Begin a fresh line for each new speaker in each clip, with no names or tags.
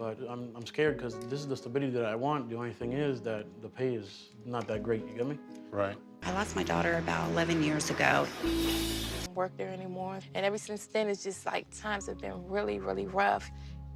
but I'm scared because this is the stability that I want. The only thing is that the pay is not that great, you get me?
Right.
I lost my daughter about 11 years ago.
Don't work there anymore. And ever since then, it's just like times have been really, really rough.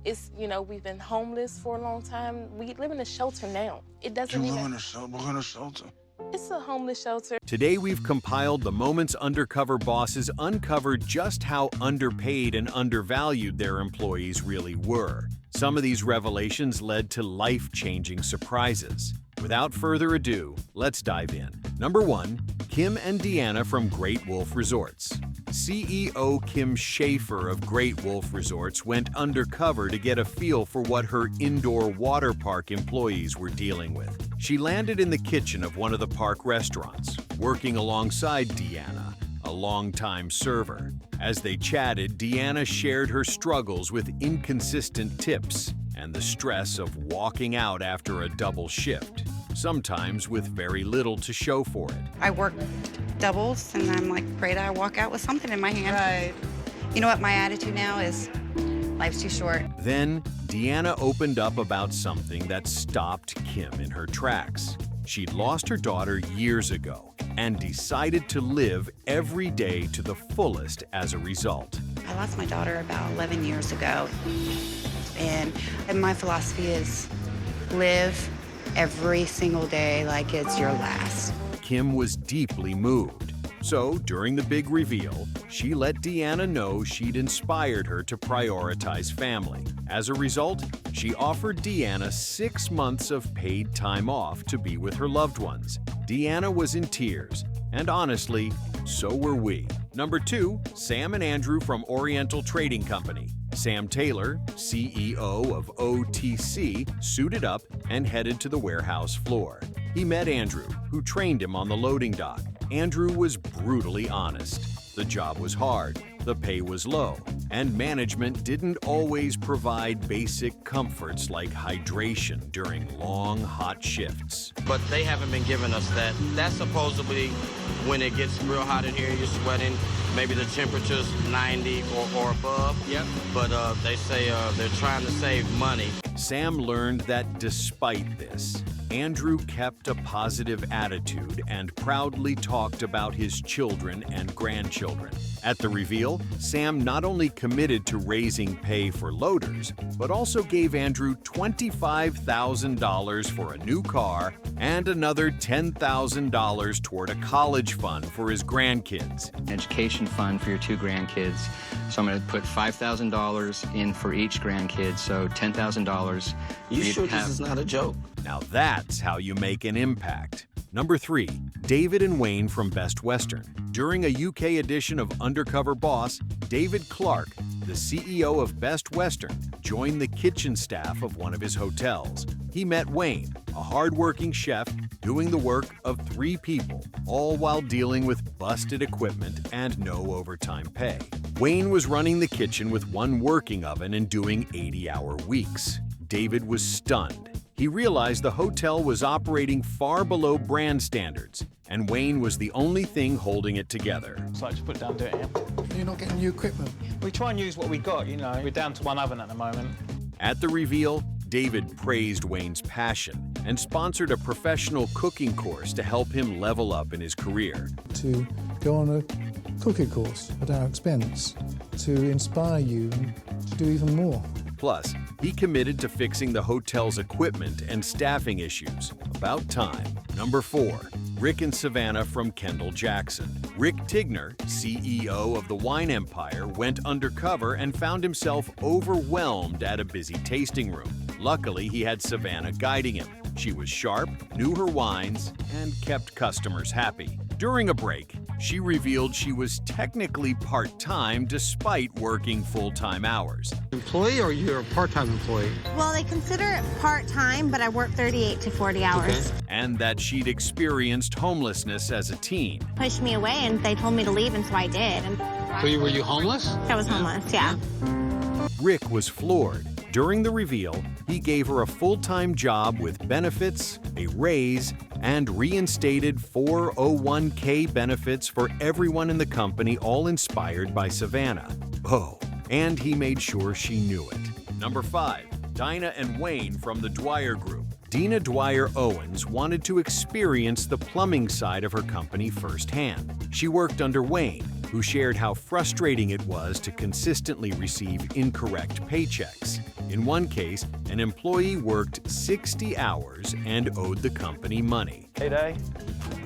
It's, you know, we've been homeless for a long time. We live in a shelter now. It doesn't
You
even...
live in a shelter? What kind of shelter?
It's a homeless shelter.
Today, we've compiled the moments undercover bosses uncovered just how underpaid and undervalued their employees really were. Some of these revelations led to life-changing surprises. Without further ado, let's dive in. Number 1, Kim and Deanna from Great Wolf Resorts. CEO Kim Schaefer of Great Wolf Resorts went undercover to get a feel for what her indoor water park employees were dealing with. She landed in the kitchen of one of the park restaurants, working alongside Deanna, a longtime server. As they chatted, Deanna shared her struggles with inconsistent tips and the stress of walking out after a double shift, sometimes with very little to show for it.
I work doubles, and I'm like, pray that I walk out with something in my hand.
Right.
You know what my attitude now is? Life's too short.
Then, Deanna opened up about something that stopped Kim in her tracks. She'd lost her daughter years ago and decided to live every day to the fullest as a result.
I lost my daughter about 11 years ago, and my philosophy is live every single day like it's your last.
Kim was deeply moved. So, during the big reveal, she let Deanna know she'd inspired her to prioritize family. As a result, she offered Deanna 6 months of paid time off to be with her loved ones. Deanna was in tears, and honestly, so were we. Number 2, Sam and Andrew from Oriental Trading Company. Sam Taylor, CEO of OTC, suited up and headed to the warehouse floor. He met Andrew, who trained him on the loading dock. Andrew was brutally honest. The job was hard, the pay was low, and management didn't always provide basic comforts like hydration during long, hot shifts.
But they haven't been giving us that. That's supposedly when it gets real hot in here, you're sweating, maybe the temperature's 90 or above. Yep. But they say they're trying to save money.
Sam learned that despite this, Andrew kept a positive attitude and proudly talked about his children and grandchildren. At the reveal, Sam not only committed to raising pay for loaders, but also gave Andrew $25,000 for a new car and another $10,000 toward a college fund for his grandkids.
Education fund for your 2 grandkids. So I'm going to put $5,000 in for each grandkid, so $10,000.
You sure this is not a joke?
Now that's how you make an impact. Number 3, David and Wayne from Best Western. During a UK edition of Undercover Boss, David Clark, the CEO of Best Western, joined the kitchen staff of one of his hotels. He met Wayne, a hard-working chef doing the work of 3 people, all while dealing with busted equipment and no overtime pay. Wayne was running the kitchen with 1 working oven and doing 80-hour weeks. David was stunned. He realized the hotel was operating far below brand standards, and Wayne was the only thing holding it together.
So I just put it down, do it here.
You're not getting new equipment.
We try and use what we got, you know. We're down to 1 oven at the moment.
At the reveal, David praised Wayne's passion and sponsored a professional cooking course to help him level up in his career.
To go on a cooking course at our expense, to inspire you to do even more.
Plus, he committed to fixing the hotel's equipment and staffing issues. About time. Number 4, Rick and Savannah from Kendall Jackson. Rick Tigner, CEO of the wine empire, went undercover and found himself overwhelmed at a busy tasting room. Luckily, he had Savannah guiding him. She was sharp, knew her wines, and kept customers happy. During a break, she revealed she was technically part-time despite working full-time hours.
Employee or you're a part-time employee?
Well, they consider it part-time, but I work 38 to 40 hours.
Okay.
And that she'd experienced homelessness as a teen.
Pushed me away, and they told me to leave, and so I did. And
So were you homeless?
I was homeless, yeah.
Rick was floored. During the reveal, he gave her a full-time job with benefits, a raise, and reinstated 401k benefits for everyone in the company, all inspired by Savannah. Oh, and he made sure she knew it. Number 5, Dinah and Wayne from the Dwyer Group. Dina Dwyer Owens wanted to experience the plumbing side of her company firsthand. She worked under Wayne, who shared how frustrating it was to consistently receive incorrect paychecks. In one case, an employee worked 60 hours and owed the company money.
Payday,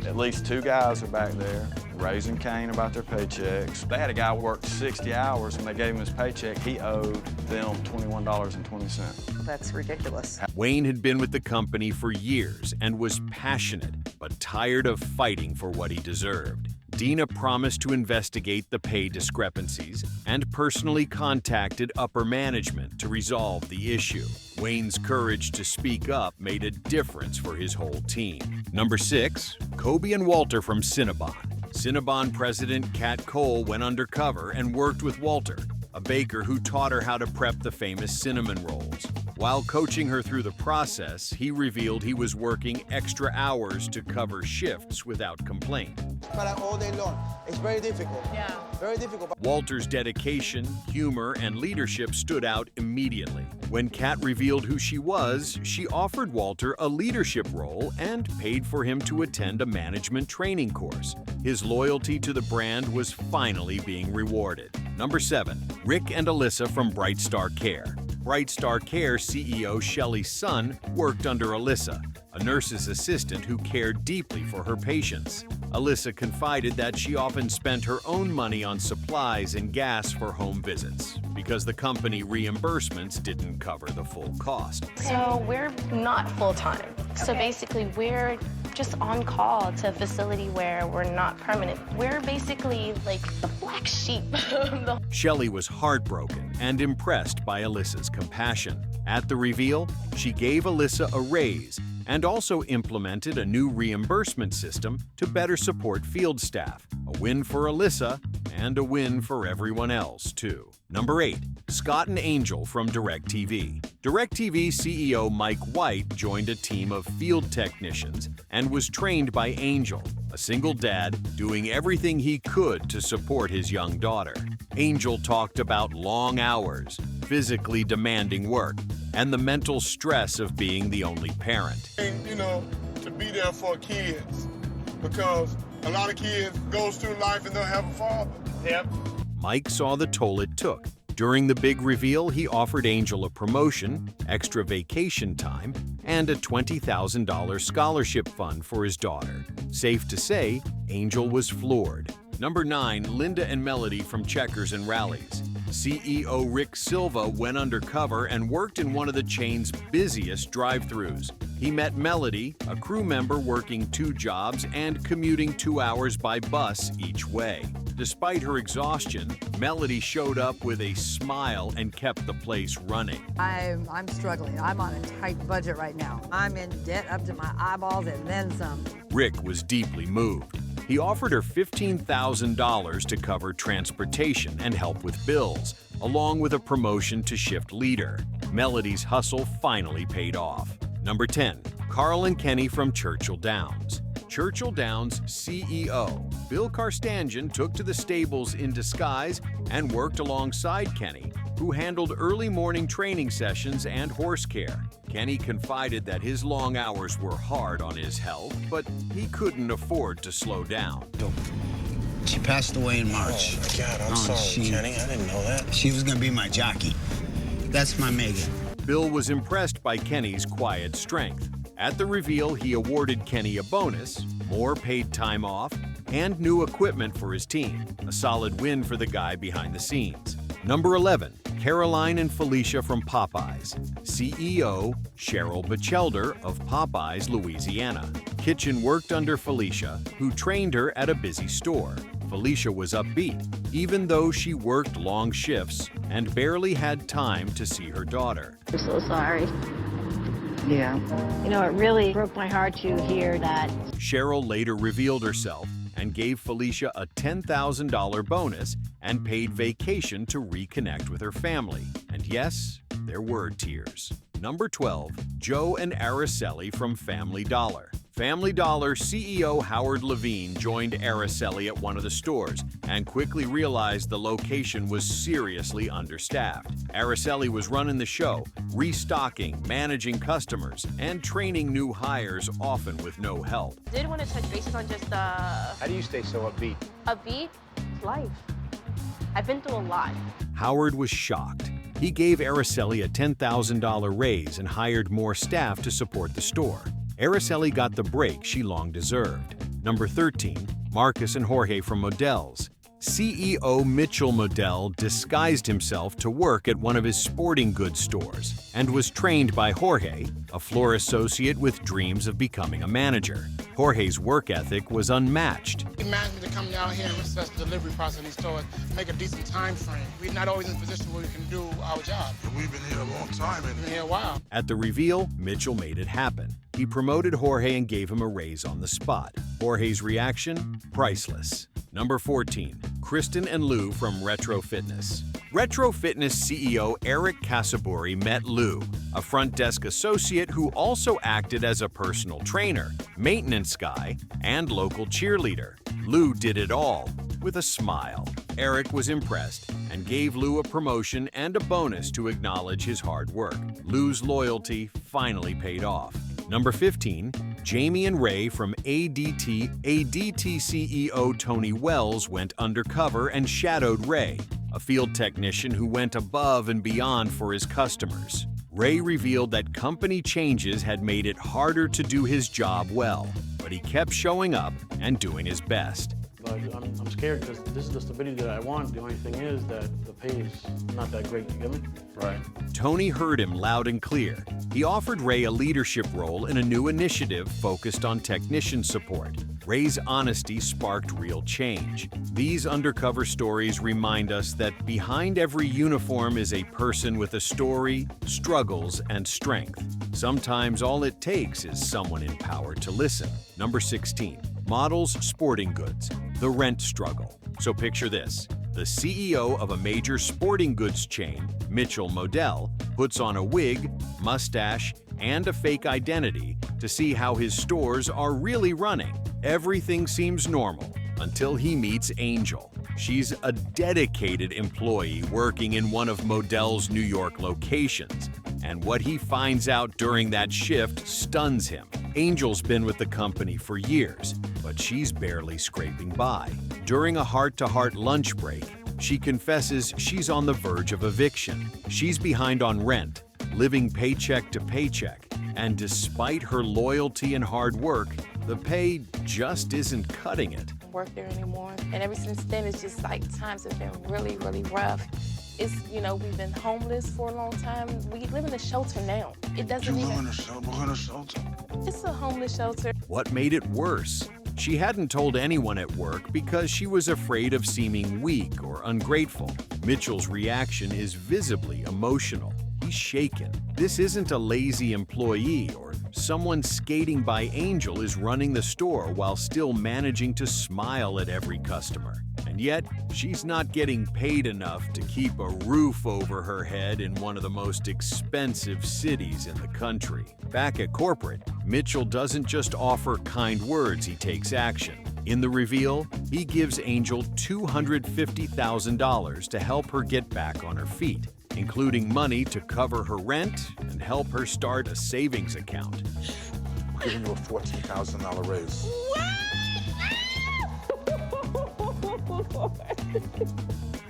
at least 2 guys are back there raising Cain about their paychecks. They had a guy who worked 60 hours and they gave him his paycheck. He owed them $21.20.
That's ridiculous.
Wayne had been with the company for years and was passionate, but tired of fighting for what he deserved. Dina promised to investigate the pay discrepancies and personally contacted upper management to resolve the issue. Wayne's courage to speak up made a difference for his whole team. Number 6, Kobe and Walter from Cinnabon. Cinnabon president Kat Cole went undercover and worked with Walter, a baker who taught her how to prep the famous cinnamon rolls. While coaching her through the process, he revealed he was working extra hours to cover shifts without complaint.
All day long. It's very difficult. Yeah. Very difficult.
Walter's dedication, humor, and leadership stood out immediately. When Kat revealed who she was, she offered Walter a leadership role and paid for him to attend a management training course. His loyalty to the brand was finally being rewarded. Number 7, Rick and Alyssa from Brightar Care. Brightar Care CEO Shelley's son worked under Alyssa, a nurse's assistant who cared deeply for her patients. Alyssa confided that she often spent her own money on supplies and gas for home visits because the company reimbursements didn't cover the full cost.
So we're not full-time. So basically we're just on call to a facility where we're not permanent. We're basically like the black sheep.
Shelley was heartbroken and impressed by Alyssa's compassion. At the reveal, she gave Alyssa a raise and also implemented a new reimbursement system to better support field staff. A win for Alyssa and a win for everyone else, too. Number 8, Scott and Angel from DirecTV. DirecTV CEO Mike White joined a team of field technicians and was trained by Angel, a single dad doing everything he could to support his young daughter. Angel talked about long hours, physically demanding work, and the mental stress of being the only parent.
And, to be there for kids, because a lot of kids goes through life and don't have a father. Yep.
Mike saw the toll it took. During the big reveal, he offered Angel a promotion, extra vacation time, and a $20,000 scholarship fund for his daughter. Safe to say, Angel was floored. Number 9, Linda and Melody from Checkers and Rallies. CEO Rick Silva went undercover and worked in one of the chain's busiest drive-thrus. He met Melody, a crew member working 2 jobs and commuting 2 hours by bus each way. Despite her exhaustion, Melody showed up with a smile and kept the place running.
I'm struggling. I'm on a tight budget right now. I'm in debt up to my eyeballs and then some.
Rick was deeply moved. He offered her $15,000 to cover transportation and help with bills, along with a promotion to shift leader. Melody's hustle finally paid off. Number 10, Carl and Kenny from Churchill Downs. Churchill Downs CEO Bill Karstanjian took to the stables in disguise and worked alongside Kenny, who handled early morning training sessions and horse care. Kenny confided that his long hours were hard on his health, but he couldn't afford to slow down.
She passed away in March.
Oh, my God, I'm sorry, Kenny. I didn't know that.
She was going to be my jockey. That's my Megan.
Bill was impressed by Kenny's quiet strength. At the reveal, he awarded Kenny a bonus, more paid time off, and new equipment for his team. A solid win for the guy behind the scenes. Number 11, Caroline and Felicia from Popeyes. CEO Cheryl Bachelder of Popeyes, Louisiana. Kitchen worked under Felicia, who trained her at a busy store. Felicia was upbeat, even though she worked long shifts and barely had time to see her daughter.
I'm so sorry.
Yeah.
It really broke my heart to hear that.
Cheryl later revealed herself and gave Felicia a $10,000 bonus and paid vacation to reconnect with her family. And yes, there were tears. Number 12, Joe and Araceli from Family Dollar. Family Dollar CEO Howard Levine joined Araceli at one of the stores and quickly realized the location was seriously understaffed. Araceli was running the show, restocking, managing customers, and training new hires, often with no help.
Did want to touch bases on just
How do you stay so upbeat?
Upbeat? Life. I've been through a lot.
Howard was shocked. He gave Araceli a $10,000 raise and hired more staff to support the store. Araceli got the break she long deserved. Number 13, Marcus and Jorge from Modell's. CEO Mitchell Modell disguised himself to work at one of his sporting goods stores and was trained by Jorge, a floor associate with dreams of becoming a manager. Jorge's work ethic was unmatched.
He managed me to come down here and assess the delivery process in these stores, make a decent time frame. We're not always in a position where we can do our job.
We've been here a long time.
We've been here a while.
At the reveal, Mitchell made it happen. He promoted Jorge and gave him a raise on the spot. Jorge's reaction? Priceless. Number 14, Kristen and Lou from Retrofitness. Retrofitness CEO Eric Casaburi met Lou, a front desk associate who also acted as a personal trainer, maintenance guy, and local cheerleader. Lou did it all with a smile. Eric was impressed and gave Lou a promotion and a bonus to acknowledge his hard work. Lou's loyalty finally paid off. Number 15, Jamie and Ray from ADT CEO Tony Wells went undercover and shadowed Ray, a field technician who went above and beyond for his customers. Ray revealed that company changes had made it harder to do his job well, but he kept showing up and doing his best.
But I'm scared because this is the stability that I want. The only thing is that the pay is not that great, you get me?
Right. Tony heard him loud and clear. He offered Ray a leadership role in a new initiative focused on technician support. Ray's honesty sparked real change. These undercover stories remind us that behind every uniform is a person with a story, struggles, and strength. Sometimes all it takes is someone in power to listen. Number 16. Models Sporting Goods, the rent struggle. So picture this. The CEO of a major sporting goods chain, Mitchell Modell, puts on a wig, mustache, and a fake identity to see how his stores are really running. Everything seems normal until he meets Angel. She's a dedicated employee working in one of Modell's New York locations. And what he finds out during that shift stuns him. Angel's been with the company for years, but she's barely scraping by. During a heart-to-heart lunch break, she confesses she's on the verge of eviction. She's behind on rent, living paycheck to paycheck, and despite her loyalty and hard work, the pay just isn't cutting it.
Work there anymore. And ever since then, it's just like times have been really, really rough. It's, we've been homeless for a long time. We live in a shelter now. It doesn't
You
even...
live in a shelter? What kind of shelter?
It's a homeless shelter.
What made it worse? She hadn't told anyone at work because she was afraid of seeming weak or ungrateful. Mitchell's reaction is visibly emotional. He's shaken. This isn't a lazy employee or someone skating by. Angel is running the store while still managing to smile at every customer. And yet, she's not getting paid enough to keep a roof over her head in one of the most expensive cities in the country. Back at corporate, Mitchell doesn't just offer kind words, he takes action. In the reveal, he gives Angel $250,000 to help her get back on her feet, including money to cover her rent and help her start a savings account.
We're giving you a $14,000 raise.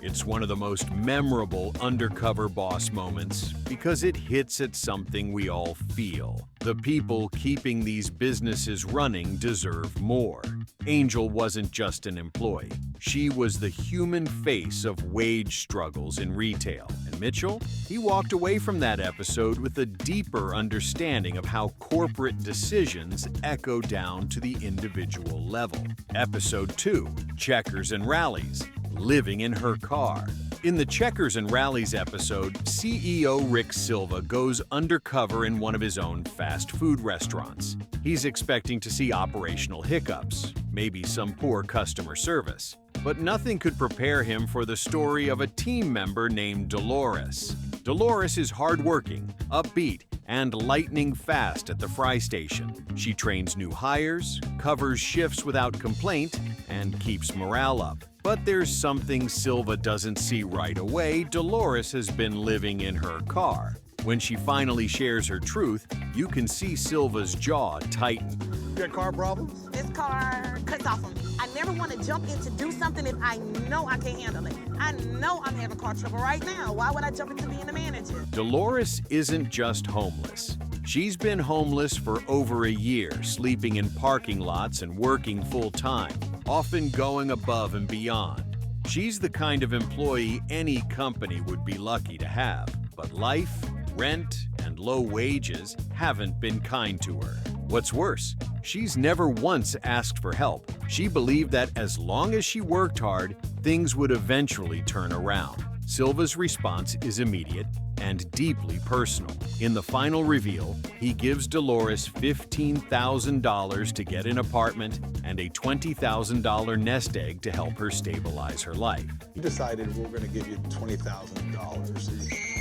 It's one of the most memorable undercover boss moments because it hits at something we all feel. The people keeping these businesses running deserve more. Angel wasn't just an employee. She was the human face of wage struggles in retail. And Mitchell, he walked away from that episode with a deeper understanding of how corporate decisions echo down to the individual level. Episode 2, Checkers and Rallies. Living in her car. In the Checkers and Rallies episode, CEO Rick Silva goes undercover in one of his own fast food restaurants. He's expecting to see operational hiccups, maybe some poor customer service. But nothing could prepare him for the story of a team member named Dolores. Dolores is hardworking, upbeat, and lightning fast at the fry station. She trains new hires, covers shifts without complaint, and keeps morale up. But there's something Silva doesn't see right away. Dolores has been living in her car. When she finally shares her truth, you can see Silva's jaw tighten.
You got car problems?
This car cuts off on me. I never want to jump in to do something if I know I can't handle it. I know I'm having car trouble right now. Why would I jump into being a manager?
Dolores isn't just homeless. She's been homeless for over a year, sleeping in parking lots and working full-time, often going above and beyond. She's the kind of employee any company would be lucky to have, but life, rent, and low wages haven't been kind to her. What's worse, she's never once asked for help. She believed that as long as she worked hard, things would eventually turn around. Silva's response is immediate and deeply personal. In the final reveal, he gives Dolores $15,000 to get an apartment and a $20,000 nest egg to help her stabilize her life.
We decided we're going to give you $20,000.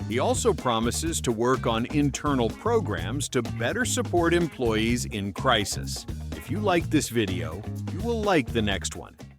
He also promises to work on internal programs to better support employees in crisis. If you like this video, you will like the next one.